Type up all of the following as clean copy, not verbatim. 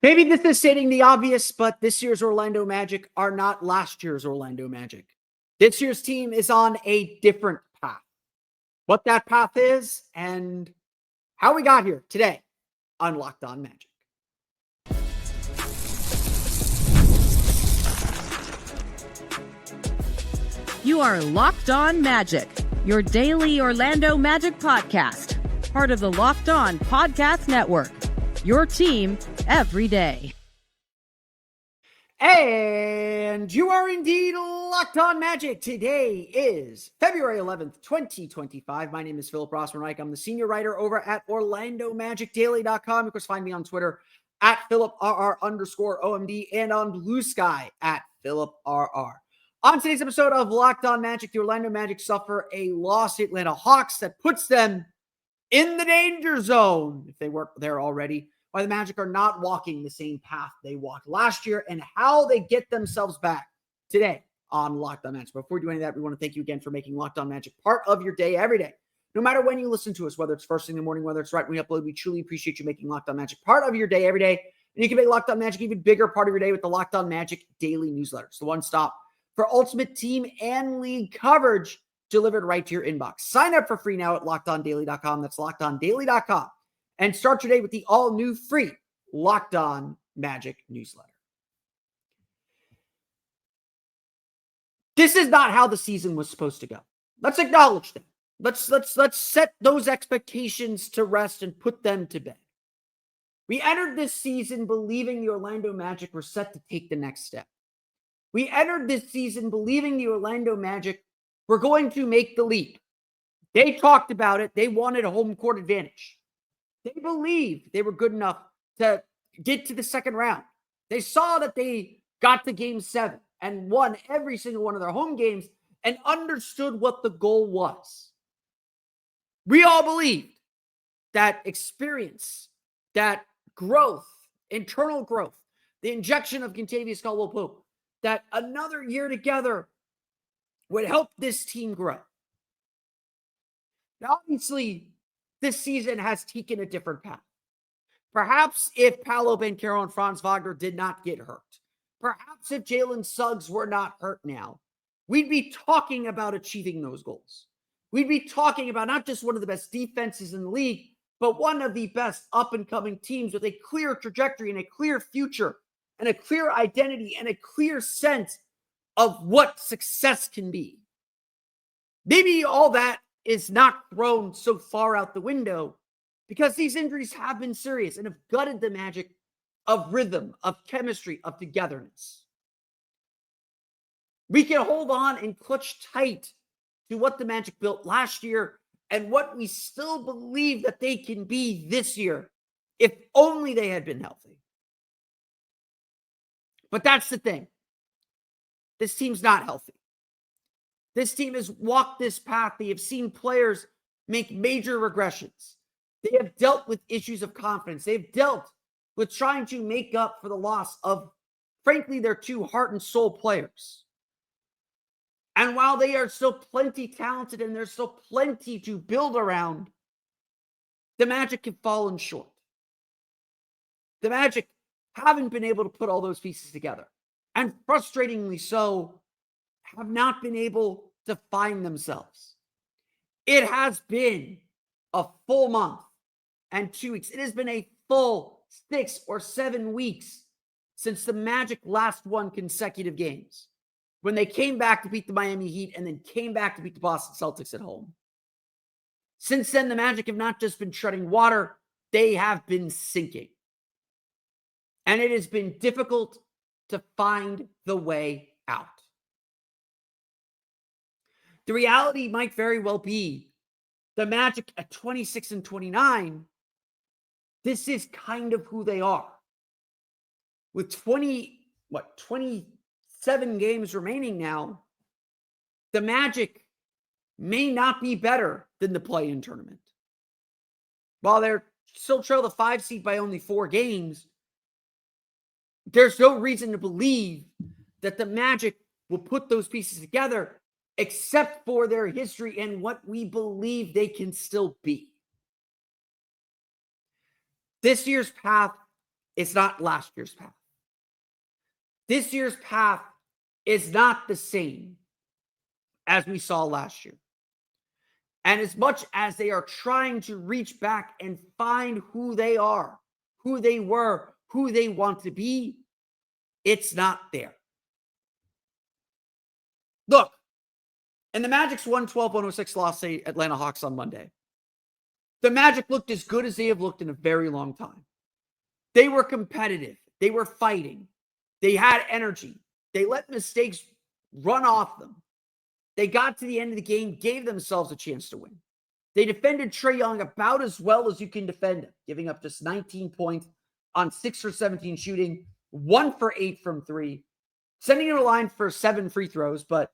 Maybe this is stating the obvious, but this year's Orlando Magic are not last year's Orlando Magic. This year's team is on a different path. What that path is and how we got here today on Locked On Magic. You are Locked On Magic, your daily Orlando Magic podcast, part of the Locked On Podcast Network, your team every day. And you are indeed Locked On Magic. Today is February 11th, 2025. My name is Philip Rossman-Reich. I'm the senior writer over at OrlandoMagicDaily.com. You can find me on Twitter at PhilipRR_OMD and on Blue Sky at PhilipRR. On today's episode of Locked On Magic, the Orlando Magic suffer a loss to Atlanta Hawks that puts them in the danger zone, if they weren't there already, why the Magic are not walking the same path they walked last year and how they get themselves back today on Locked On Magic. Before we do any of that, we want to thank you again for making Locked On Magic part of your day every day. No matter when you listen to us, whether it's first thing in the morning, whether it's right when we upload, we truly appreciate you making Locked On Magic part of your day every day. And you can make Locked On Magic even bigger part of your day with the Locked On Magic daily newsletter. It's the one stop for ultimate team and league coverage delivered right to your inbox. Sign up for free now at LockedOnDaily.com. That's LockedOnDaily.com. And start your day with the all-new free Locked On Magic newsletter. This is not how the season was supposed to go. Let's acknowledge that. Let's set those expectations to rest and put them to bed. We entered this season believing the Orlando Magic were set to take the next step. We entered this season believing the Orlando Magic were going to make the leap. They talked about it. They wanted a home court advantage. They believed they were good enough to get to the second round. They saw that they got to game 7 and won every single one of their home games and understood what the goal was. We all believed that experience, that growth, internal growth, the injection of Kentavious Caldwell-Pope, that another year together would help this team grow. Now, obviously, this season has taken a different path. Perhaps if Paolo, Banchero, and Franz Wagner did not get hurt, perhaps if Jalen Suggs were not hurt now, we'd be talking about achieving those goals. We'd be talking about not just one of the best defenses in the league, but one of the best up-and-coming teams with a clear trajectory and a clear future and a clear identity and a clear sense of what success can be. Maybe all that is not thrown so far out the window because these injuries have been serious and have gutted the Magic of rhythm, of chemistry, of togetherness. We can hold on and clutch tight to what the Magic built last year and what we still believe that they can be this year if only they had been healthy. But that's the thing. This team's not healthy. This team has walked this path. They have seen players make major regressions. They have dealt with issues of confidence. They've dealt with trying to make up for the loss of, frankly, their two heart and soul players. And while they are still plenty talented and there's still plenty to build around, the Magic have fallen short. The Magic haven't been able to put all those pieces together. And frustratingly so, have not been able to find themselves. It has been a full month and 2 weeks. It has been a full 6 or 7 weeks since the Magic last won consecutive games, when they came back to beat the Miami Heat and then came back to beat the Boston Celtics at home. Since then, the Magic have not just been treading water, they have been sinking. And it has been difficult to find the way out. The reality might very well be the Magic at 26-29, this is kind of who they are. With 27 games remaining now, the Magic may not be better than the play-in tournament. While they're still trail the 5 seed by only 4 games, there's no reason to believe that the Magic will put those pieces together except for their history and what we believe they can still be. This year's path It's not last year's path. This year's path is not the same as we saw last year. And as much as they are trying to reach back and find who they are, who they were, who they want to be, it's not there. Look, and the Magic's 112-106 loss to Atlanta Hawks on Monday. The Magic looked as good as they have looked in a very long time. They were competitive. They were fighting. They had energy. They let mistakes run off them. They got to the end of the game, gave themselves a chance to win. They defended Trae Young about as well as you can defend him, giving up just 19 points on 6 for 17 shooting, 1 for 8 from 3, sending him to the line for 7 free throws, but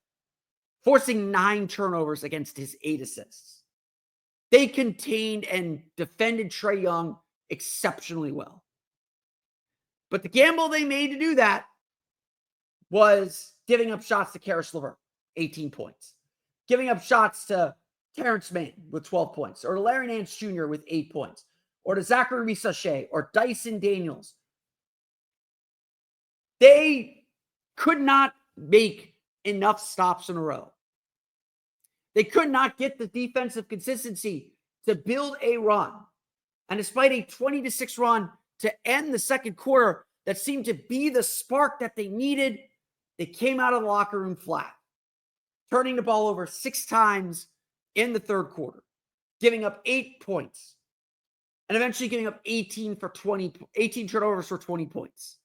forcing 9 turnovers against his 8 assists. They contained and defended Trae Young exceptionally well. But the gamble they made to do that was giving up shots to Karis LeVert, 18 points. Giving up shots to Terrence Mann with 12 points, or to Larry Nance Jr. with 8 points, or to Zachary Sachet, or Dyson Daniels. They could not make enough stops in a row. They could not get the defensive consistency to build a run. And despite a 20-6 run to end the second quarter that seemed to be the spark that they needed, they came out of the locker room flat, turning the ball over 6 times in the third quarter, giving up 8 points, and eventually giving up 18 turnovers for 20 points,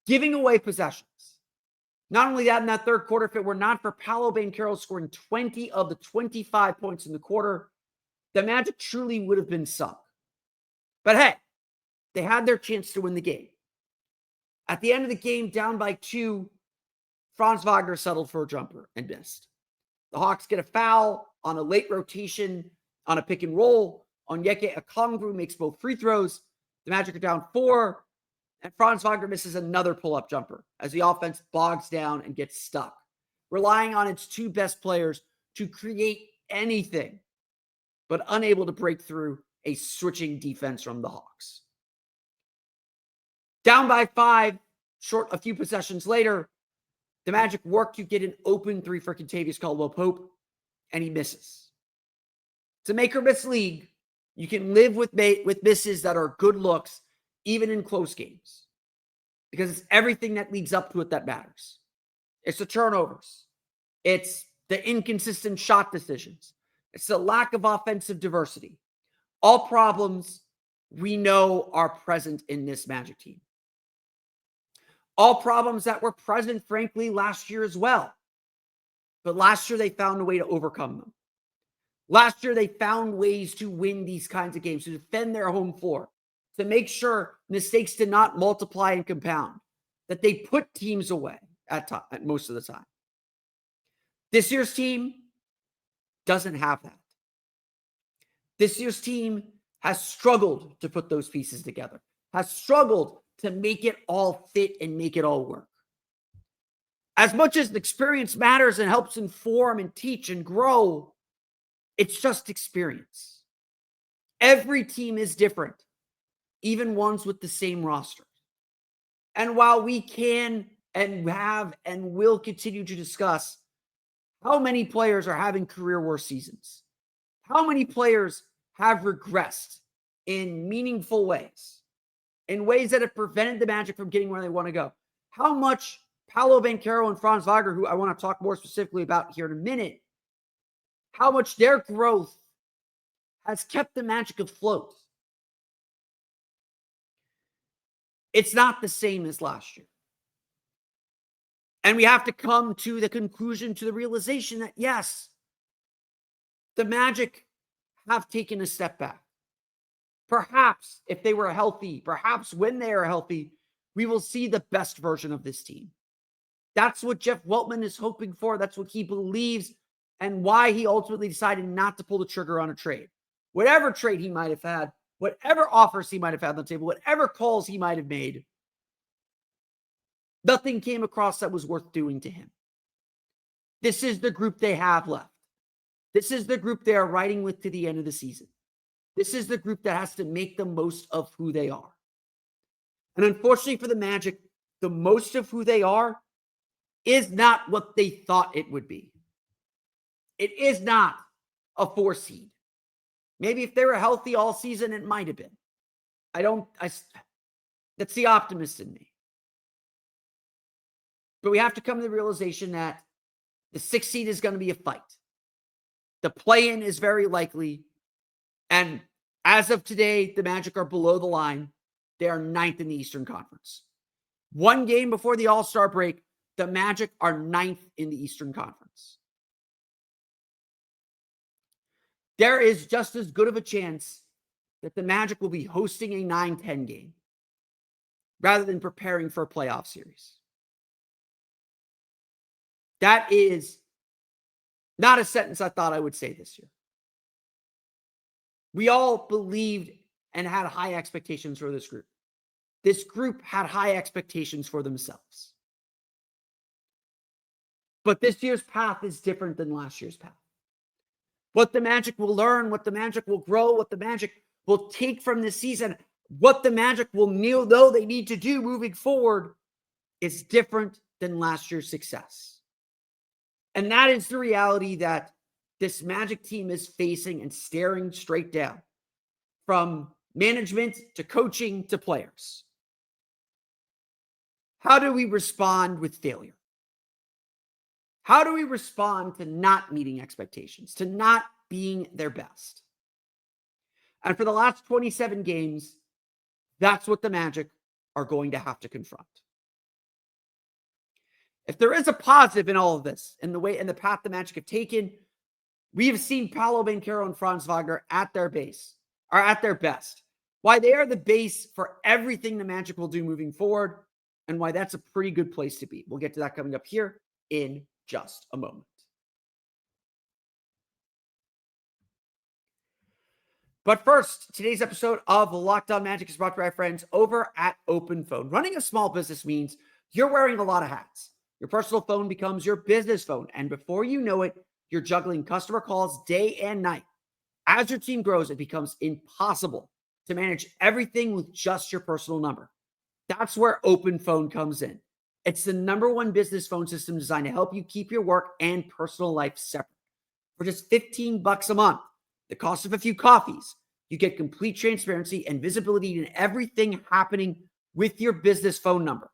giving away possessions. Not only that, in that third quarter, if it were not for Paolo Banchero scoring 20 of the 25 points in the quarter, the Magic truly would have been sunk. But hey, they had their chance to win the game. At the end of the game, down by 2, Franz Wagner settled for a jumper and missed. The Hawks get a foul on a late rotation on a pick and roll. Onyeka Okongwu makes both free throws. The Magic are down 4, and Franz Wagner misses another pull-up jumper as the offense bogs down and gets stuck, relying on its 2 best players to create anything, but unable to break through a switching defense from the Hawks. Down by 5, short a few possessions later, the Magic work to get an open 3 for Kentavious Caldwell-Pope, and he misses. It's a make-or-miss league. You can live with misses that are good looks, even in close games, because it's everything that leads up to it that matters. It's the turnovers. It's the inconsistent shot decisions. It's the lack of offensive diversity. All problems we know are present in this Magic team. All problems that were present, frankly, last year as well. But last year, they found a way to overcome them. Last year, they found ways to win these kinds of games, to defend their home floor, to make sure mistakes did not multiply and compound, that they put teams away at most of the time. This year's team doesn't have that. This year's team has struggled to put those pieces together, has struggled to make it all fit and make it all work. As much as experience matters and helps inform and teach and grow, it's just experience. Every team is different, even ones with the same roster. And while we can and have and will continue to discuss how many players are having career worst seasons, how many players have regressed in meaningful ways, in ways that have prevented the Magic from getting where they want to go, how much Paolo Banchero and Franz Wagner, who I want to talk more specifically about here in a minute, how much their growth has kept the Magic afloat. It's not the same as last year. And we have to come to the conclusion, to the realization that, yes, the Magic have taken a step back. Perhaps if they were healthy, perhaps when they are healthy, we will see the best version of this team. That's what Jeff Weltman is hoping for. That's what he believes, and why he ultimately decided not to pull the trigger on a trade. Whatever trade he might have had, whatever offers he might have had on the table, whatever calls he might have made, nothing came across that was worth doing to him. This is the group they have left. This is the group they are riding with to the end of the season. This is the group that has to make the most of who they are. And unfortunately for the Magic, the most of who they are is not what they thought it would be. It is not a 4 seed. Maybe if they were healthy all season, it might have been. That's the optimist in me. But we have to come to the realization that the 6 seed is going to be a fight. The play-in is very likely. And as of today, the Magic are below the line. They are 9th in the Eastern Conference. One game before the All-Star break, the Magic are 9th in the Eastern Conference. There is just as good of a chance that the Magic will be hosting a 9-10 game rather than preparing for a playoff series. That is not a sentence I thought I would say this year. We all believed and had high expectations for this group. This group had high expectations for themselves. But this year's path is different than last year's path. What the Magic will learn, what the Magic will grow, what the Magic will take from this season, what the Magic will know they need to do moving forward is different than last year's success. And that is the reality that this Magic team is facing and staring straight down, from management to coaching to players. How do we respond with failure? How do we respond to not meeting expectations, to not being their best? And for the last 27 games, that's what the Magic are going to have to confront. If there is a positive in all of this, in the way and the path the Magic have taken, we have seen Paolo, Banchero, and Franz Wagner at their best. Why they are the base for everything the Magic will do moving forward, and why that's a pretty good place to be. We'll get to that coming up here in just a moment. But first, today's episode of Locked On Magic is brought to you by our friends over at Open Phone. Running a small business means you're wearing a lot of hats. Your personal phone becomes your business phone, and before you know it, you're juggling customer calls day and night. As your team grows, it becomes impossible to manage everything with just your personal number. That's where Open Phone comes in. It's the #1 business phone system designed to help you keep your work and personal life separate. For just $15 a month, the cost of a few coffees, you get complete transparency and visibility in everything happening with your business phone number.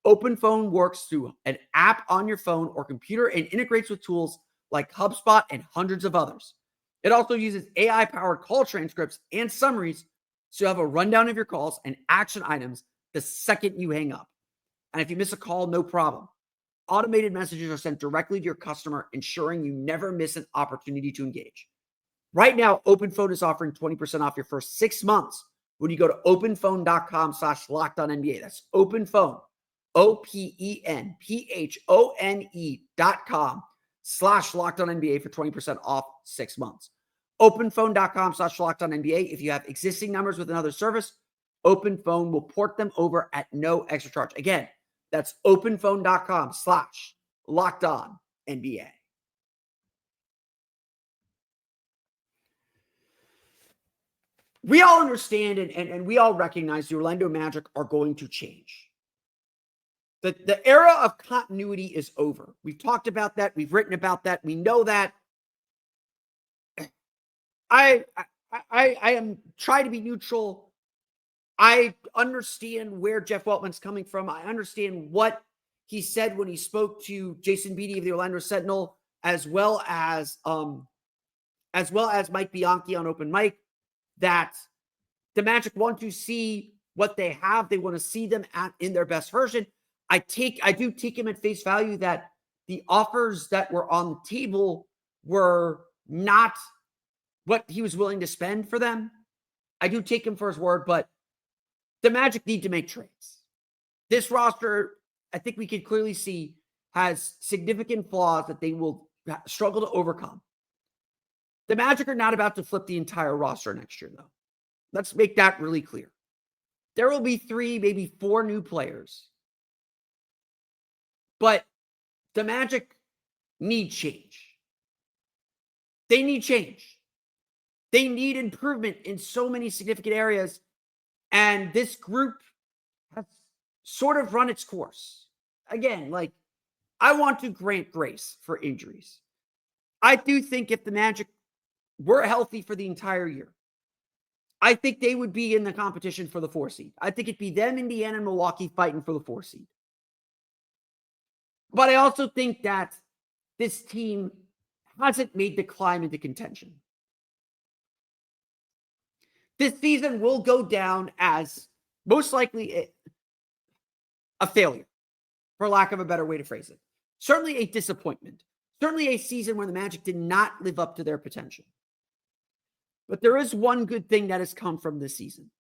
Open Phone works through an app on your phone or computer and integrates with tools like HubSpot and hundreds of others. It also uses AI-powered call transcripts and summaries, so you have a rundown of your calls and action items the second you hang up. And if you miss a call, no problem. Automated messages are sent directly to your customer, ensuring you never miss an opportunity to engage. Right now, OpenPhone is offering 20% off your first 6 months when you go to openphone.com/lockedonnba. That's OpenPhone, OPENPHONE.com/lockedonnba for 20% off 6 months. Openphone.com/lockedonnba. If you have existing numbers with another service, OpenPhone will port them over at no extra charge. Again, that's openphone.com/lockedonnba. We all understand and we all recognize the Orlando Magic are going to change. The era of continuity is over. We've talked about that. We've written about that. We know that. I am trying to be neutral. I understand where Jeff Weltman's coming from. I understand what he said when he spoke to Jason Beattie of the Orlando Sentinel, as well as Mike Bianchi on Open Mic, that the Magic want to see what they have. They want to see them in their best version. I do take him at face value that the offers that were on the table were not what he was willing to spend for them. I do take him for his word, but the Magic need to make trades. This roster, I think we can clearly see, has significant flaws that they will struggle to overcome. The Magic are not about to flip the entire roster next year, though. Let's make that really clear. There will be 3, maybe 4 new players. But the Magic need change. They need change. They need improvement in so many significant areas. And this group has sort of run its course. Again, like, I want to grant grace for injuries. I do think if the Magic were healthy for the entire year, I think they would be in the competition for the 4 seed. I think it'd be them, Indiana, and Milwaukee fighting for the 4 seed. But I also think that this team hasn't made the climb into contention. This season will go down as most likely a failure, for lack of a better way to phrase it. Certainly a disappointment. Certainly a season where the Magic did not live up to their potential. But there is one good thing that has come from this season.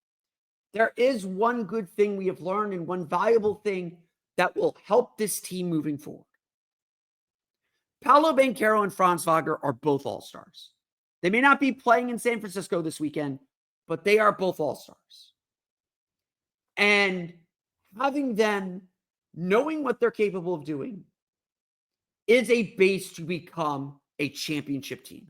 There is one good thing we have learned and one valuable thing that will help this team moving forward. Paolo Banchero and Franz Wagner are both all-stars. They may not be playing in San Francisco this weekend, but they are both all-stars. And having them, knowing what they're capable of doing, is a base to become a championship team.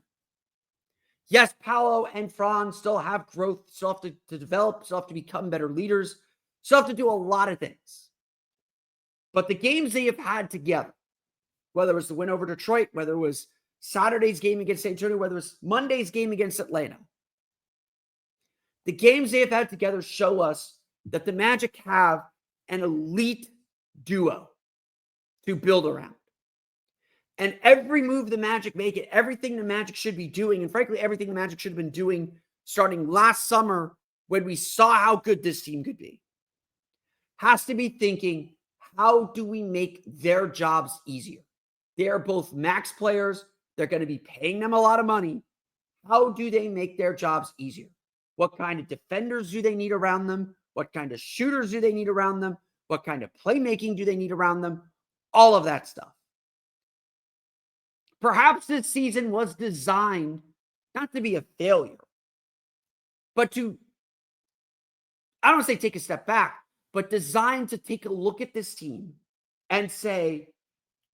Yes, Paolo and Franz still have growth, still have to develop, still have to become better leaders, still have to do a lot of things. But the games they have had together, whether it was the win over Detroit, whether it was Saturday's game against San Antonio, whether it was Monday's game against Atlanta, the games they have had together show us that the Magic have an elite duo to build around. And every move the Magic make it, everything the Magic should be doing, and frankly, everything the Magic should have been doing starting last summer when we saw how good this team could be, has to be thinking, how do we make their jobs easier? They are both max players. They're going to be paying them a lot of money. How do they make their jobs easier? What kind of defenders do they need around them? What kind of shooters do they need around them? What kind of playmaking do they need around them? All of that stuff. Perhaps this season was designed not to be a failure, but to, I don't want to say take a step back, but designed to take a look at this team and say,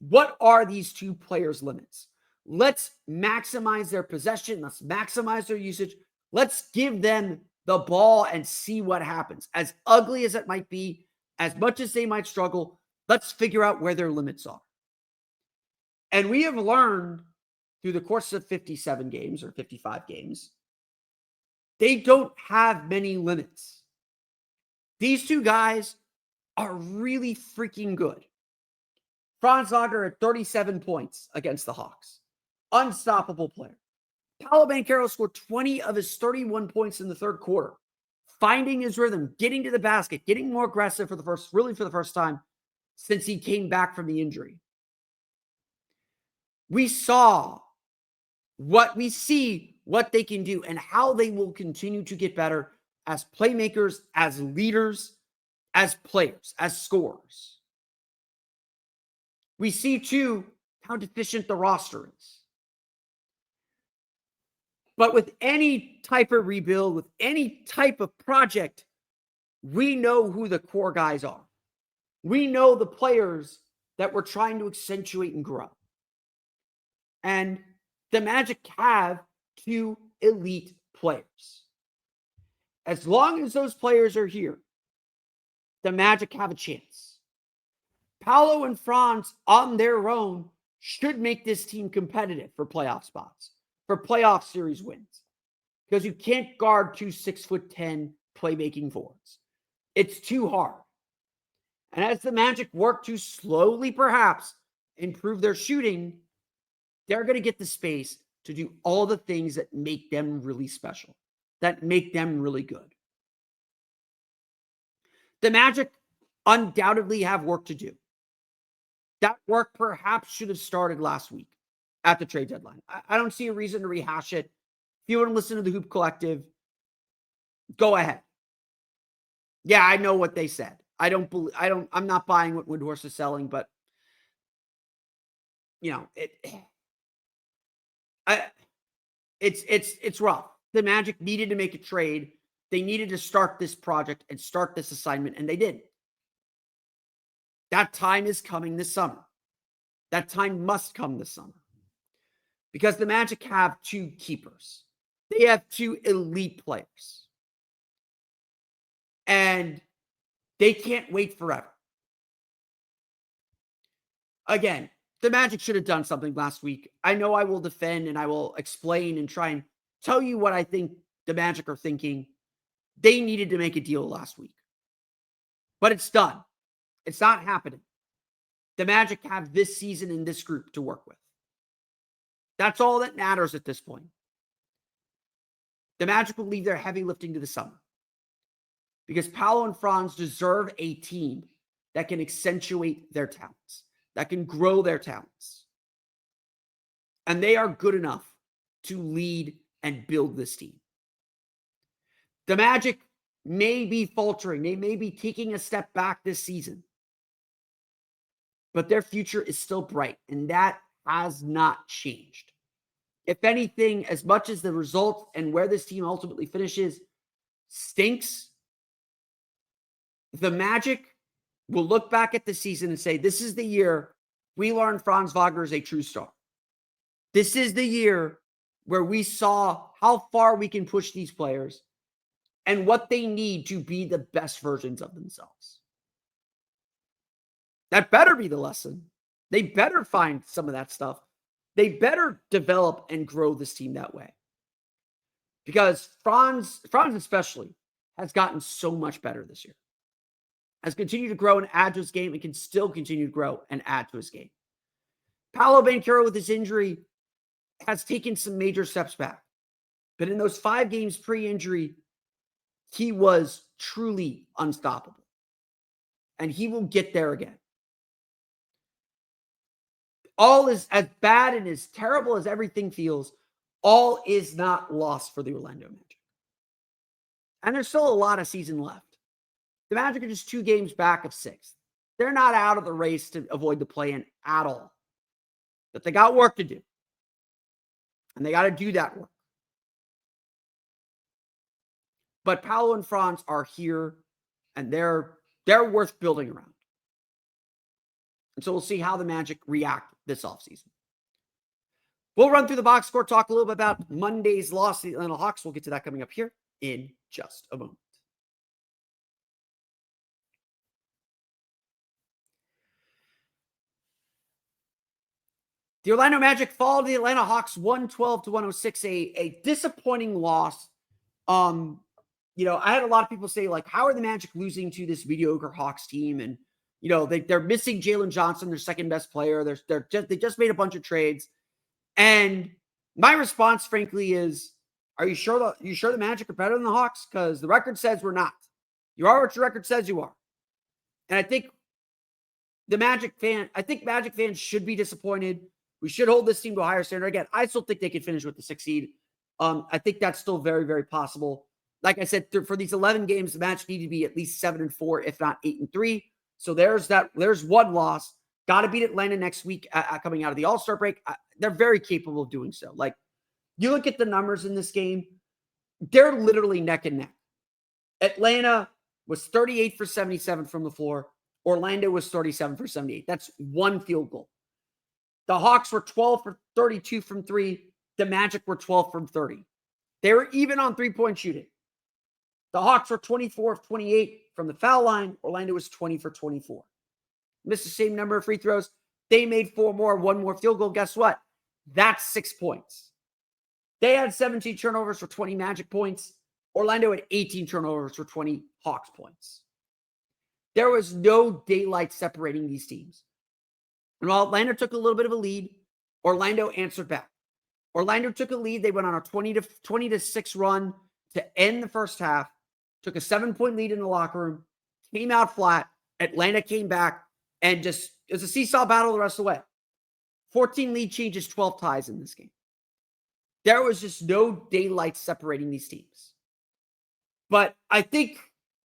what are these two players' limits? Let's maximize their possession. Let's maximize their usage. Let's give them the ball and see what happens. As ugly as it might be, as much as they might struggle, let's figure out where their limits are. And we have learned through the course of 57 games or 55 games, they don't have many limits. These two guys are really freaking good. Franz Wagner at 37 points against the Hawks. Unstoppable player. Paolo Banchero scored 20 of his 31 points in the third quarter, finding his rhythm, getting to the basket, getting more aggressive for the first time since he came back from the injury. We see what they can do and how they will continue to get better as playmakers, as leaders, as players, as scorers. We see, too, how deficient the roster is. But with any type of rebuild, with any type of project, we know who the core guys are. We know the players that we're trying to accentuate and grow. And the Magic have two elite players. As long as those players are here, the Magic have a chance. Paolo and Franz on their own should make this team competitive for playoff spots, for playoff series wins, because you can't guard two 6'10" playmaking forwards. It's too hard. And as the Magic work to slowly, perhaps, improve their shooting, they're going to get the space to do all the things that make them really special, that make them really good. The Magic undoubtedly have work to do. That work perhaps should have started last week at the trade deadline. I don't see a reason to rehash it. If you want to listen to the Hoop Collective, go ahead. Yeah, I know what they said. I'm not buying what Woodhorse is selling, but you know, it's rough. The Magic needed to make a trade. They needed to start this project and start this assignment, and they did. That time is coming this summer. That time must come this summer. Because the Magic have two keepers. They have two elite players. And they can't wait forever. again, the Magic should have done something last week. I know I will defend and I will explain and try and tell you what I think the Magic are thinking. They needed to make a deal last week. But it's done. It's not happening. The Magic have this season and this group to work with. That's all that matters at this point. The Magic will leave their heavy lifting to the summer. Because Paolo and Franz deserve a team that can accentuate their talents, that can grow their talents. And they are good enough to lead and build this team. The Magic may be faltering. They may be taking a step back this season. But their future is still bright, and that has not changed. If anything, as much as the results and where this team ultimately finishes stinks, the Magic will look back at the season and say, this is the year we learned Franz Wagner is a true star. This is the year where we saw how far we can push these players and what they need to be the best versions of themselves. That better be the lesson. They better find some of that stuff. They better develop and grow this team that way. Because Franz especially has gotten so much better this year. Has continued to grow and add to his game and can still continue to grow and add to his game. Paolo Banchero with his injury has taken some major steps back. But in those 5 games pre-injury, he was truly unstoppable. And he will get there again. All is as bad and as terrible as everything feels, all is not lost for the Orlando Magic. And there's still a lot of season left. The Magic are just 2 games back of 6th. They're not out of the race to avoid the play-in at all. But they got work to do. And they got to do that work. But Paolo and Franz are here, and they're worth building around. And so we'll see how the Magic react this offseason. We'll run through the box score, talk a little bit about Monday's loss to the Atlanta Hawks. We'll get to that coming up here in just a moment. The Orlando Magic fall to the Atlanta Hawks 112-106, a disappointing loss. I had a lot of people say, like, how are the Magic losing to this mediocre Hawks team? And, they're missing Jalen Johnson, their second best player. They just made a bunch of trades. And my response, frankly, is, are you sure the Magic are better than the Hawks? Because the record says we're not. You are what your record says you are. And I think Magic fans should be disappointed. We should hold this team to a higher standard. Again, I still think they could finish with the 6th seed. I think that's still very, very possible. Like I said, for these 11 games, the Magic need to be at least 7-4, if not 8-3. So there's one loss. Got to beat Atlanta next week coming out of the All-Star break. They're very capable of doing so. Like, you look at the numbers in this game, they're literally neck and neck. Atlanta was 38 for 77 from the floor. Orlando was 37 for 78. That's 1 field goal. The Hawks were 12 for 32 from 3. The Magic were 12 from 30. They were even on 3-point shooting. The Hawks were 24 of 28 from the foul line. Orlando was 20 for 24. Missed the same number of free throws. They made 4 more, 1 more field goal. Guess what? That's 6 points. They had 17 turnovers for 20 Magic points. Orlando had 18 turnovers for 20 Hawks points. There was no daylight separating these teams. And while Atlanta took a little bit of a lead, Orlando answered back. Orlando took a lead. They went on a 20-6 run to end the first half, took a 7-point lead in the locker room, came out flat. Atlanta came back and just, it was a seesaw battle the rest of the way. 14 lead changes, 12 ties in this game. There was just no daylight separating these teams. But I think,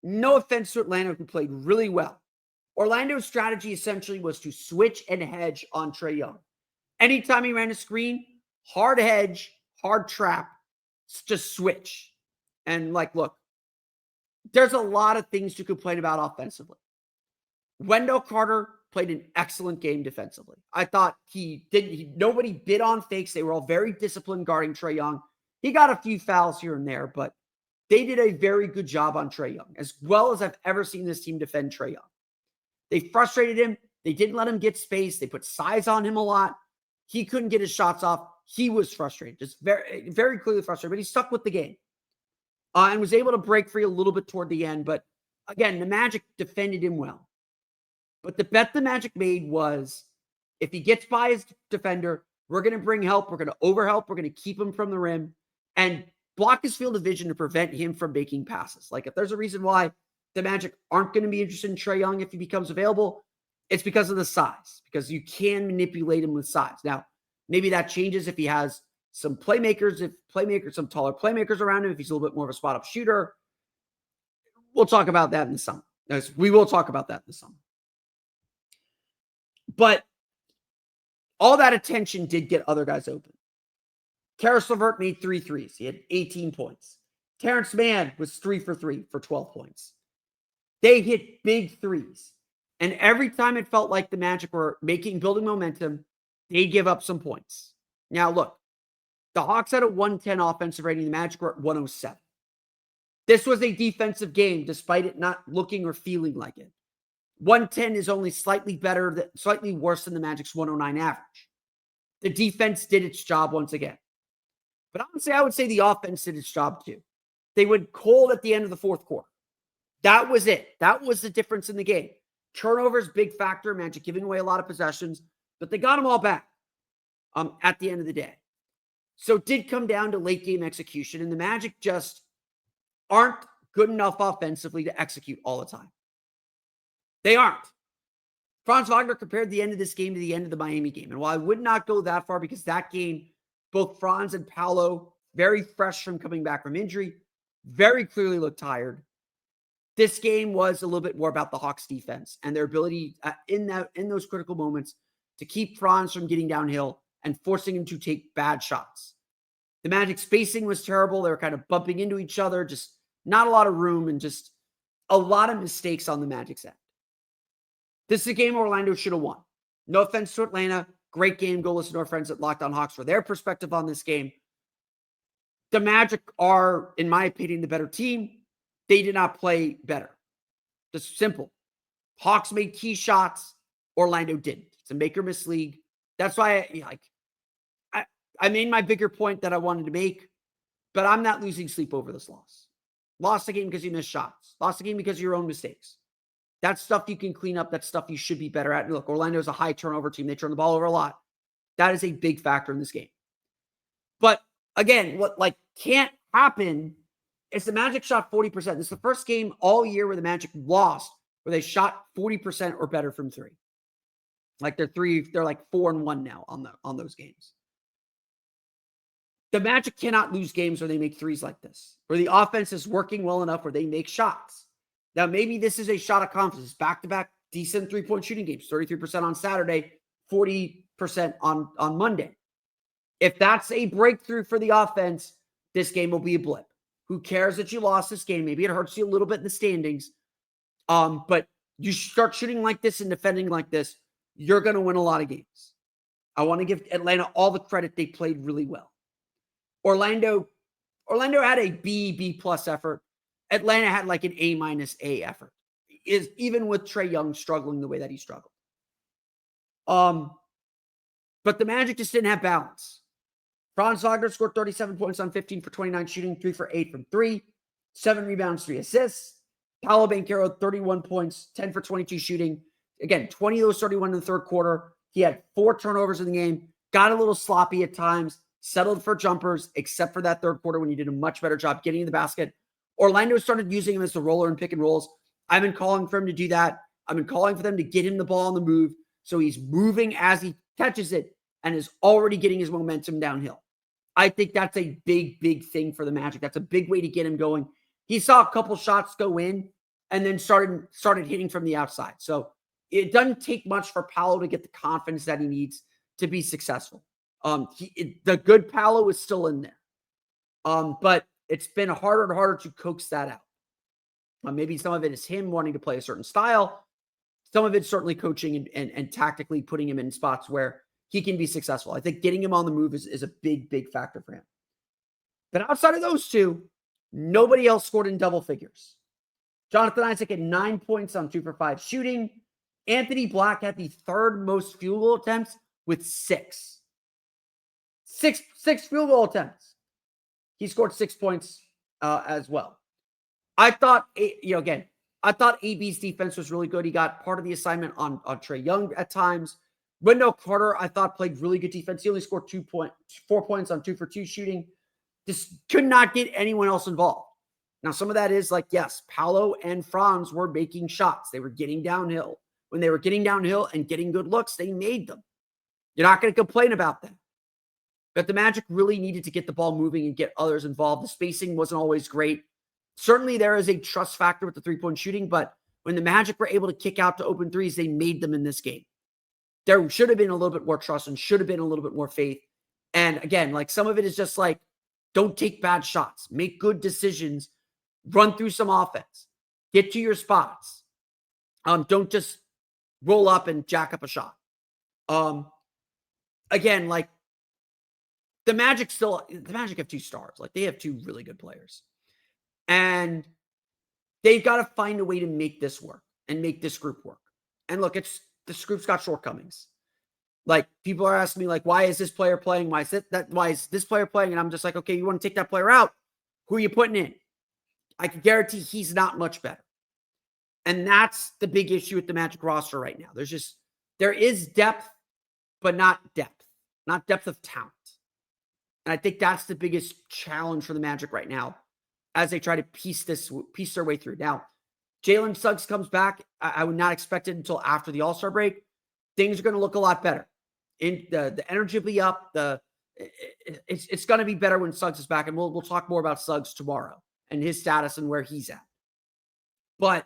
no offense to Atlanta, who played really well, Orlando's strategy essentially was to switch and hedge on Trae Young. Anytime he ran a screen, hard hedge, hard trap, just switch. And look, there's a lot of things to complain about offensively. Wendell Carter played an excellent game defensively. I thought nobody bid on fakes. They were all very disciplined guarding Trae Young. He got a few fouls here and there, but they did a very good job on Trae Young, as well as I've ever seen this team defend Trae Young. They frustrated him. They didn't let him get space. They put size on him a lot. He couldn't get his shots off. He was frustrated, just very, very clearly frustrated, but he stuck with the game and was able to break free a little bit toward the end. But again, the Magic defended him well. But the bet the Magic made was, if he gets by his defender, we're going to bring help. We're going to overhelp. We're going to keep him from the rim and block his field of vision to prevent him from making passes. Like, if there's a reason why the Magic aren't going to be interested in Trae Young if he becomes available, it's because of the size, because you can manipulate him with size. Now, maybe that changes if he has some playmakers, some taller playmakers around him, if he's a little bit more of a spot-up shooter. We'll talk about that in the summer. We will talk about that in the summer. But all that attention did get other guys open. Karis LeVert made 3 threes. He had 18 points. Terrence Mann was 3 for 3 for 12 points. They hit big threes. And every time it felt like the Magic were building momentum, they give up some points. Now, look, the Hawks had a 110 offensive rating. The Magic were at 107. This was a defensive game, despite it not looking or feeling like it. 110 is only slightly worse than the Magic's 109 average. The defense did its job once again. But I would say the offense did its job too. They went cold at the end of the fourth quarter. That was it. That was the difference in the game. Turnovers, big factor. Magic giving away a lot of possessions, but they got them all back at the end of the day. So it did come down to late game execution, and the Magic just aren't good enough offensively to execute all the time. They aren't. Franz Wagner compared the end of this game to the end of the Miami game. And while I would not go that far, because that game, both Franz and Paolo, very fresh from coming back from injury, very clearly looked tired. This game was a little bit more about the Hawks defense and their ability in those critical moments to keep Franz from getting downhill and forcing him to take bad shots. The Magic spacing was terrible. They were kind of bumping into each other, just not a lot of room and just a lot of mistakes on the Magic's end. This is a game Orlando should have won. No offense to Atlanta. Great game. Go listen to our friends at Locked On Hawks for their perspective on this game. The Magic are, in my opinion, the better team. They did not play better. Just simple. Hawks made key shots. Orlando didn't. It's a make or miss league. That's why I made my bigger point that I wanted to make, but I'm not losing sleep over this loss. Lost the game because you missed shots. Lost the game because of your own mistakes. That's stuff you can clean up. That's stuff you should be better at. And look, Orlando's a high turnover team. They turn the ball over a lot. That is a big factor in this game. But again, what can't happen is the Magic shot 40%. This is the first game all year where the Magic lost, where they shot 40% or better from three. They're like 4-1 now on those games. The Magic cannot lose games where they make threes like this, where the offense is working well enough where they make shots. Now, maybe this is a shot of confidence. Back-to-back decent three-point shooting games, 33% on Saturday, 40% on Monday. If that's a breakthrough for the offense, this game will be a blip. Who cares that you lost this game? Maybe it hurts you a little bit in the standings. But you start shooting like this and defending like this, you're going to win a lot of games. I want to give Atlanta all the credit. They played really well. Orlando had a B+ effort. Atlanta had like an A- effort. Even with Trae Young struggling the way that he struggled. But the Magic just didn't have balance. Franz Wagner scored 37 points on 15 for 29 shooting, 3 for 8 from 3, 7 rebounds, 3 assists. Paolo Banchero, 31 points, 10 for 22 shooting. Again, 20 of those 31 in the third quarter. He had 4 turnovers in the game, got a little sloppy at times, settled for jumpers, except for that third quarter when he did a much better job getting in the basket. Orlando started using him as the roller and pick and rolls. I've been calling for him to do that. I've been calling for them to get him the ball on the move so he's moving as he catches it and is already getting his momentum downhill. I think that's a big thing for the Magic. That's a big way to get him going. He saw a couple shots go in and then started hitting from the outside. So it doesn't take much for Paolo to get the confidence that he needs to be successful. The good Paolo is still in there. But it's been harder and harder to coax that out. Maybe some of it is him wanting to play a certain style. Some of it's certainly coaching and tactically putting him in spots where he can be successful. I think getting him on the move is a big factor for him. But outside of those two, nobody else scored in double figures. Jonathan Isaac had 9 points on 2 for 5 shooting Anthony Black had the third most field goal attempts with six. Six field goal attempts. He scored 6 points as well. I thought, I thought AB's defense was really good. He got part of the assignment on Trae Young at times. Wendell Carter, I thought, played really good defense. He only scored 4 points on 2 for 2 shooting. Just could not get anyone else involved. Now, some of that is like, yes, Paolo and Franz were making shots. They were getting downhill. When they were getting downhill and getting good looks, they made them. You're not going to complain about that. But the Magic really needed to get the ball moving and get others involved. The spacing wasn't always great. Certainly, there is a trust factor with the three-point shooting, but when the Magic were able to kick out to open threes, they made them in this game. There should have been a little bit more trust and should have been a little bit more faith. And again, like some of it is just like, don't take bad shots. Make good decisions. Run through some offense. Get to your spots. Don't just roll up and jack up a shot. Again, like the Magic have 2 stars. Like they have 2 really good players. And they've got to find a way to make this work and make this group work. And look, this group's got shortcomings. Like people are asking me, like, why is this player playing? Why is this player playing? And I'm just like, okay, you want to take that player out? Who are you putting in? I can guarantee he's not much better. And that's the big issue with the Magic roster right now. There is depth, but not depth of talent. And I think that's the biggest challenge for the Magic right now as they try to piece their way through. Now, Jalen Suggs comes back. I would not expect it until after the All-Star break. Things are going to look a lot better. The energy will be up. It's going to be better when Suggs is back, and we'll talk more about Suggs tomorrow and his status and where he's at. But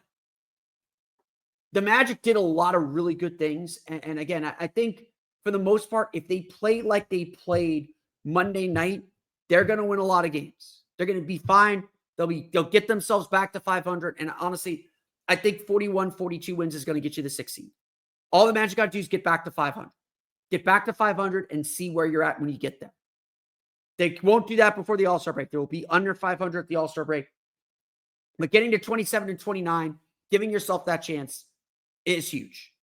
the Magic did a lot of really good things. And again, I think for the most part, if they play like they played Monday night, they're going to win a lot of games. They're going to be fine. They'll get themselves back to 500. And honestly, I think 41, 42 wins is going to get you the 6th seed. All the Magic got to do is get back to 500. Get back to 500 and see where you're at when you get there. They won't do that before the All-Star break. They will be under 500 at the All-Star break. But getting to 27 and 29, giving yourself that chance is huge.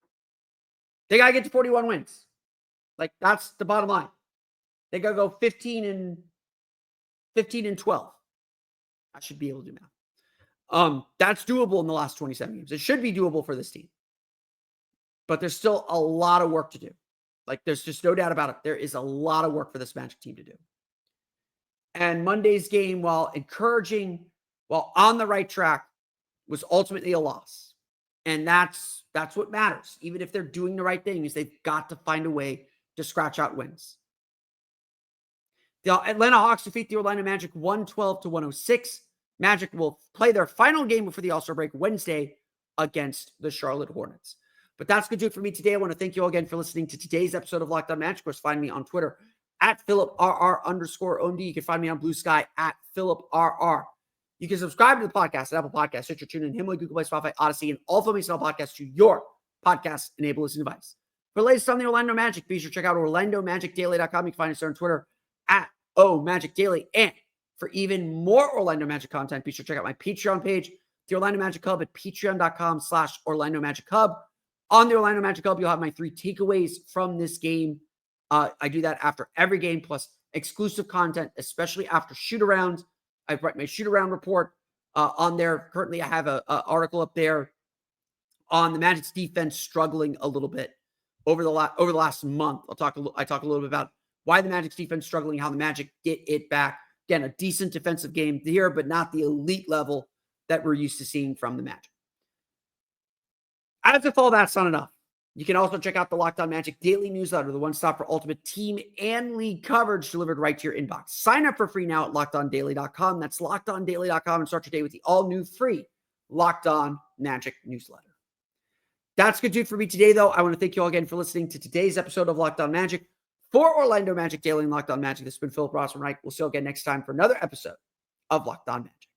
They got to get to 41 wins. Like, that's the bottom line. They got to go 15 and 12. I should be able to do math. That's doable in the last 27 games. It should be doable for this team. But there's still a lot of work to do. Like, there's just no doubt about it. There is a lot of work for this Magic team to do. And Monday's game, while encouraging, while on the right track, was ultimately a loss. And that's what matters. Even if they're doing the right thing, is they've got to find a way to scratch out wins. The Atlanta Hawks defeat the Orlando Magic 112-106. Magic will play their final game before the All-Star break Wednesday against the Charlotte Hornets. But that's going to do it for me today. I want to thank you all again for listening to today's episode of Locked On Magic. Of course, find me on Twitter at PhilipRR_OMD. You can find me on Blue Sky at PhilipRR. You can subscribe to the podcast at Apple Podcasts, Stitcher, TuneIn, Himalaya, Google Play, Spotify, Odyssey, and all Filmation podcasts to your podcast-enabled listening device. For the latest on the Orlando Magic, be sure to check out OrlandoMagicDaily.com. You can find us there on Twitter at OMagicDaily. And for even more Orlando Magic content, be sure to check out my Patreon page, the Orlando Magic Hub at patreon.com/Orlando Magic Hub. On the Orlando Magic Hub, you'll have my 3 takeaways from this game. I do that after every game, plus exclusive content, especially after shoot-arounds. I write my shoot-around report on there. Currently, I have an article up there on the Magic's defense struggling a little bit over the last month. I talk a little bit about why the Magic's defense struggling, how the Magic get it back. Again, a decent defensive game here, but not the elite level that we're used to seeing from the Magic. As if all that's not enough, you can also check out the Locked On Magic Daily Newsletter, the one-stop for ultimate team and league coverage delivered right to your inbox. Sign up for free now at LockedOnDaily.com. That's LockedOnDaily.com, and start your day with the all-new free Locked On Magic Newsletter. That's going to do it for me today, though. I want to thank you all again for listening to today's episode of Locked On Magic. For Orlando Magic Daily and Locked On Magic, this has been Philip Rossman-Reich. We'll see you again next time for another episode of Locked On Magic.